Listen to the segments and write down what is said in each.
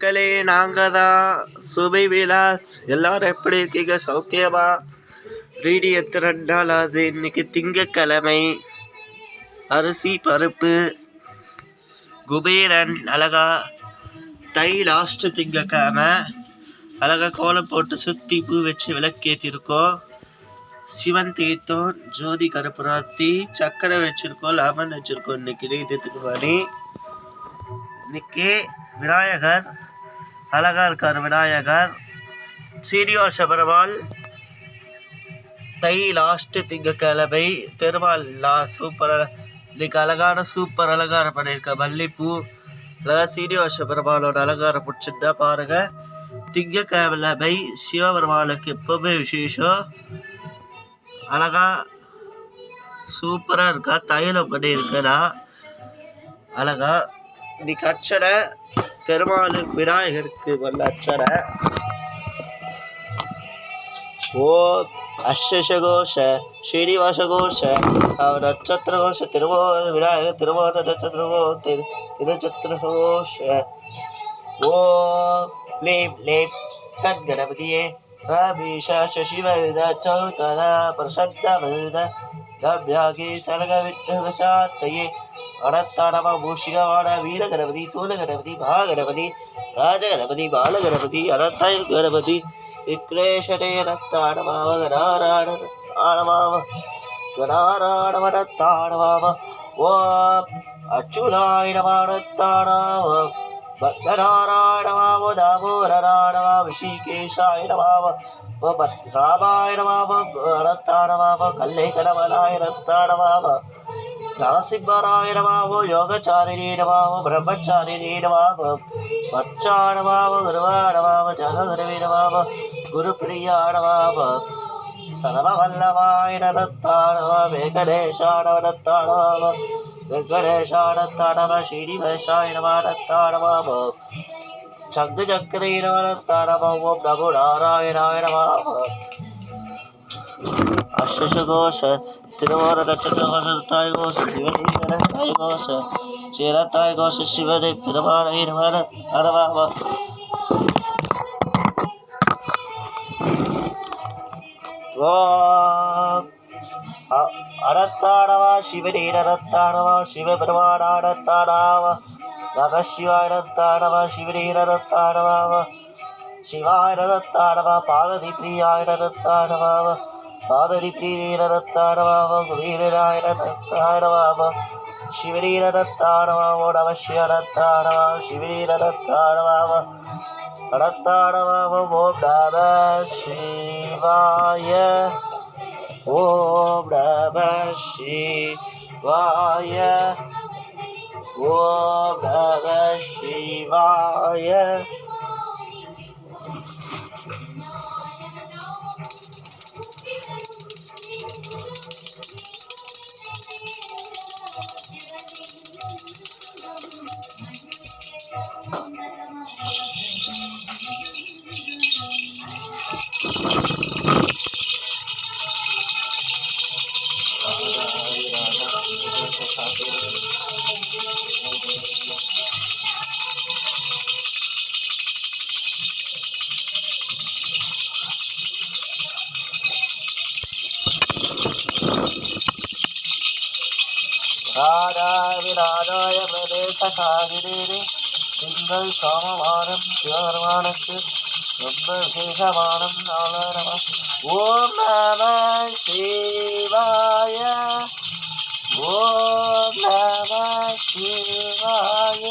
மக்களே, நாங்க தான் சுபை விலாஸ். எல்லாரும் எப்படி இருக்கீங்க? சௌக்கியமா? ரீடி எத்தனை 2 நாள் ஆகுது. இன்னைக்கு திங்கக்கிழமை. அரிசி பருப்பு குபேரன் அழகா தை லாஸ்ட் திங்கக்கிழமை அழகா கோலம் போட்டு சுற்றி பூ வச்சு விளக்கேற்றிருக்கோம். சிவன் தீர்த்தம், ஜோதி கருப்புராத்தி, சக்கரை வச்சுருக்கோம், லெமன் வச்சுருக்கோம். இன்னைக்கு நீதத்துக்கு மணி. இன்னைக்கு விநாயகர் அழகா இருக்கார். விநாயகர் சீனிவாச பெருமாள் தை லாஸ்ட் திங்கக்கிழமை. பெருமாள் சூப்பர். இன்னைக்கு அழகான சூப்பர் அலங்காரம் பண்ணியிருக்க. மல்லிப்பூ அழகா சீனிவாச பெருமாளோட அலங்காரம் பிடிச்சிருந்தா பாருங்க. திங்கக்கிழமை சிவபெருமாளுக்கு எப்பவுமே விசேஷம். அழகா சூப்பராக இருக்கா. தைலம் பண்ணியிருக்கா அழகா. இன்னைக்கு அர்ச்சனை பெருமாள் விநாயகருக்கு வந்த அர்ச்சனை. ஓ அஷ்டகோஷ ஸ்ரீனிவாச கோஷ நட்சத்திர கோஷ திருவோண விநாயகர் திருவோண நட்சத்திர திருநட்சத்திர கோஷ. ஓ லேம் லேம் கண் கணபதியே சிவ சௌதா பிரசந்த நவ்யாகி சலக விட்டுகசாத்தையே அனத்தானமா மூஷிகவாட வீர கணபதி சூல கணபதி மகாகணபதி ராஜகணபதி பாலகணபதி அனத்தாய கணபதி விக்ரேஷனே நத்தானமாவ கணாராணமாவ கணாராணவனத்தானமாவ. ஓ அச்சுதாயினமானத்தானாவ பத்மநாராயணமாவ தாமோதராணமா விஷிகேஷாயினமாவ ராமாயணமாவ அனத்தானமாவ கல்லை கடவனாயனத்தானமாவ நரசிம்மராயணமாவோ யோகச்சாரிணி நமாவோ பிரம்மச்சாரிணி நமாவோ மச்சாணமாவோ குருவாணமாவ ஜககுருவி நமாவ குருப்பிரியாணமாவ சரவல்லவாயனத்தானவ வெங்கடேஷாணவனத்தானவ வெங்கடேஷாணத்தானவ ஸ்ரீனிவாசாயணமானத்தானவ சங்கு சக்கரீனவனத்தானவ ஓம் நமோ நாராயணாயணமாவ. அஷ்டகோஷ திருவோண நட்சத்திர கோஷத்தாய் கோஷ சிவனீரத்தாய் கோஷ சேரத்தாய் கோஷ சிவனை பெருமானவ அனவாவ. அனத்தானவா சிவனீரத்தானவா சிவபெருமானத்தானவ நம சிவாயனத்தானவ சிவனீரத்தானவ சிவாயனத்தானவ பார்வதி பிரியாயனத்தானவ பாதரி பிரியரத்தானவாவ குபீரராயனத்தானவாவ சிவரீரத்தானவாவோ நமசிவனத்தானவா சிவரீரத்தானவாவ அனத்தானவாவ. ஓம் நம சிவாய ஓம் நம சிவாய ஓம் நம சிவாய. ராதாய பிரதேசாகிரே திங்கள் சோமவாரம் சிவபெருமானுக்கு ரொம்ப விசேஷமானம் நாளரமா. ஓம் நம சிவாய ஓம் நம சிவாய.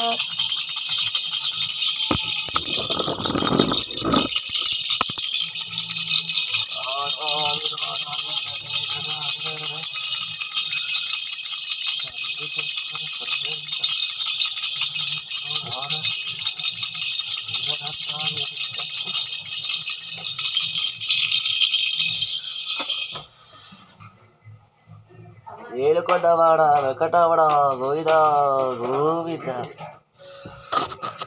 ఏలుకొండవాడ వెంకటరమణ గోవింద గోవింద.